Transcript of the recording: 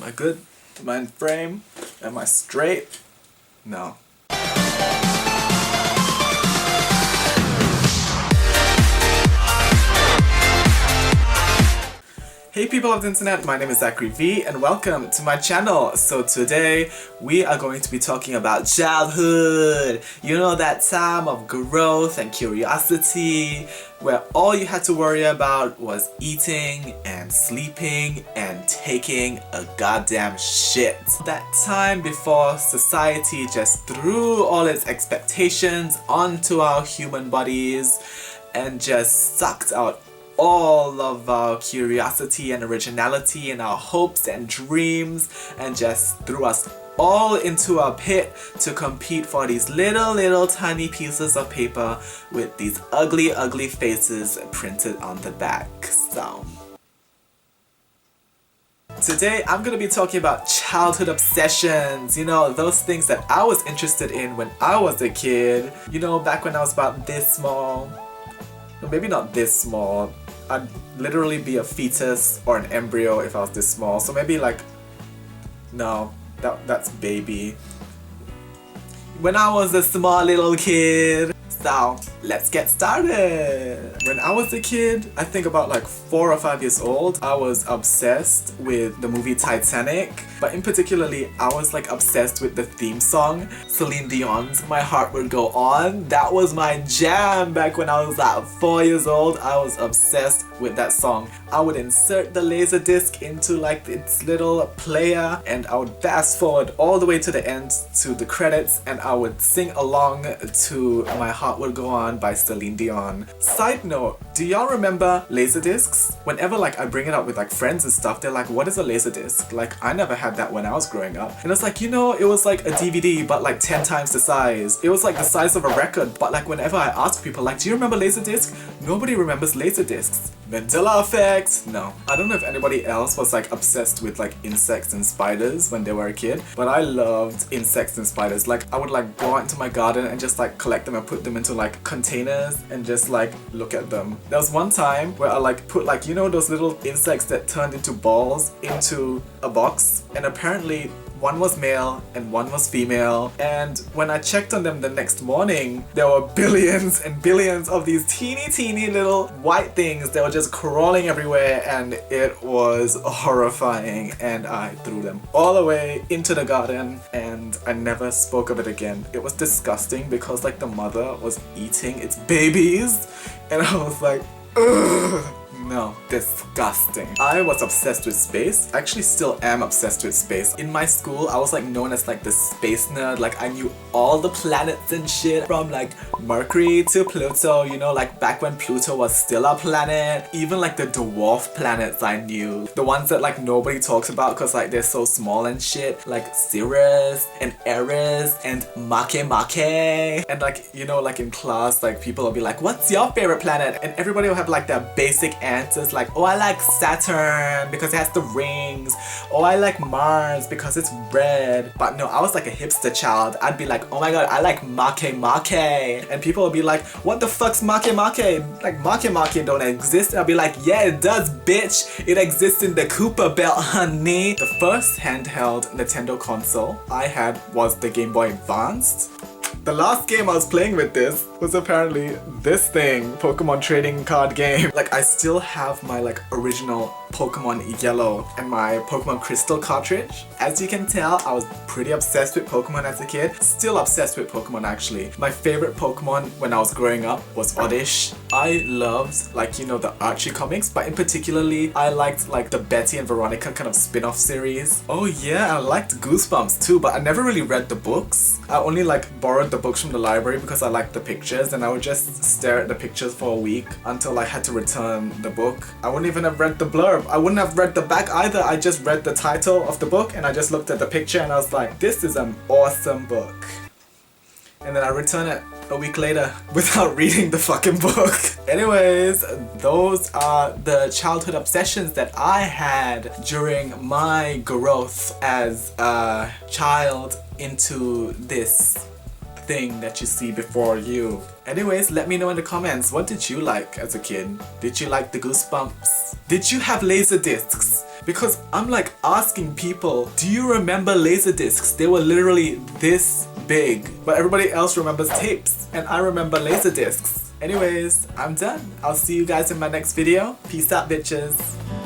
Am I good? Am I in frame? Am I straight? No. Hey people of the internet, my name is Zachary V and welcome to my channel. So today we are going to be talking about childhood. You know, that time of growth and curiosity where all you had to worry about was eating and sleeping and taking a goddamn shit. That time before society just threw all its expectations onto our human bodies and just sucked out all of our curiosity and originality and our hopes and dreams and just threw us all into a pit to compete for these little tiny pieces of paper with these ugly faces printed on the back. So today I'm gonna be talking about childhood obsessions, you know, those things that I was interested in when I was a kid, you know, back when I was about this small. Maybe not this small. I'd literally be a fetus or an embryo if I was this small. So maybe like, no, that's baby. When I was a small little kid. So let's get started. When I was a kid, I think about like 4 or 5 years old, I was obsessed with the movie Titanic. But in particularly, I was like obsessed with the theme song, Celine Dion's My Heart Will Go On. That was my jam back when I was like 4 years old. I was obsessed with that song. I would insert the laserdisc into like its little player and I would fast forward all the way to the end to the credits and I would sing along to My Heart Will Go On by Celine Dion. Side note, do y'all remember laserdiscs? Whenever like I bring it up with like friends and stuff, they're like, what is a laserdisc? Like I never had that when I was growing up. And it's like, you know, it was like a DVD but like 10 times the size. It was like the size of a record, but like whenever I ask people like, do you remember laserdiscs? Nobody remembers laserdiscs. Mandela effect! No. I don't know if anybody else was like obsessed with like insects and spiders when they were a kid, but I loved insects and spiders. Like I would like go out into my garden and just like collect them and put them into like containers and just like look at them. There was one time where I like put like, you know, those little insects that turned into balls into a box, and apparently one was male and one was female, and when I checked on them the next morning, there were billions and billions of these teeny little white things that were just crawling everywhere, and it was horrifying, and I threw them all the way into the garden and I never spoke of it again. It was disgusting because like the mother was eating its babies and I was like, ugh. No, disgusting. I was obsessed with space. I actually still am obsessed with space. In my school, I was like known as like the space nerd. Like I knew all the planets and shit from like Mercury to Pluto, you know, like back when Pluto was still a planet. Even like the dwarf planets I knew. The ones that like nobody talks about because like they're so small and shit. Like Sirius and Eris and Makemake. And like, you know, like in class, like people will be like, what's your favorite planet? And everybody will have like their basic answers like, oh, I like Saturn because it has the rings. Oh, I like Mars because it's red. But no, I was like a hipster child. I'd be like, oh my god, I like Makemake. And people would be like, what the fuck's Makemake? Like Makemake don't exist. And I'd be like, yeah, it does, bitch. It exists in the Cooper Belt, honey. The first handheld Nintendo console I had was the Game Boy Advanced. The last game I was playing with this was apparently this thing, Pokemon trading card game. Like I still have my like original Pokemon Yellow and my Pokemon Crystal cartridge. As you can tell, I was pretty obsessed with Pokemon as a kid. Still obsessed with Pokemon actually. My favorite Pokemon when I was growing up was Oddish. I loved like, you know, the Archie comics, but in particularly I liked like the Betty and Veronica kind of spin-off series. Oh yeah, I liked Goosebumps too, but I never really read the books. I only like borrowed the books from the library because I liked the pictures, and I would just stare at the pictures for a week until I had to return the book. I wouldn't even have read the blurb. I wouldn't have read the back either. I just read the title of the book and I just looked at the picture and I was like, this is an awesome book. And then I return it a week later without reading the fucking book. Anyways, those are the childhood obsessions that I had during my growth as a child into this thing that you see before you. Anyways, let me know in the comments, what did you like as a kid? Did you like the Goosebumps? Did you have laser discs? because I'm like asking people, do you remember laserdiscs? They were literally this big, but everybody else remembers tapes, and I remember laserdiscs. Anyways, I'm done. I'll see you guys in my next video. Peace out, bitches.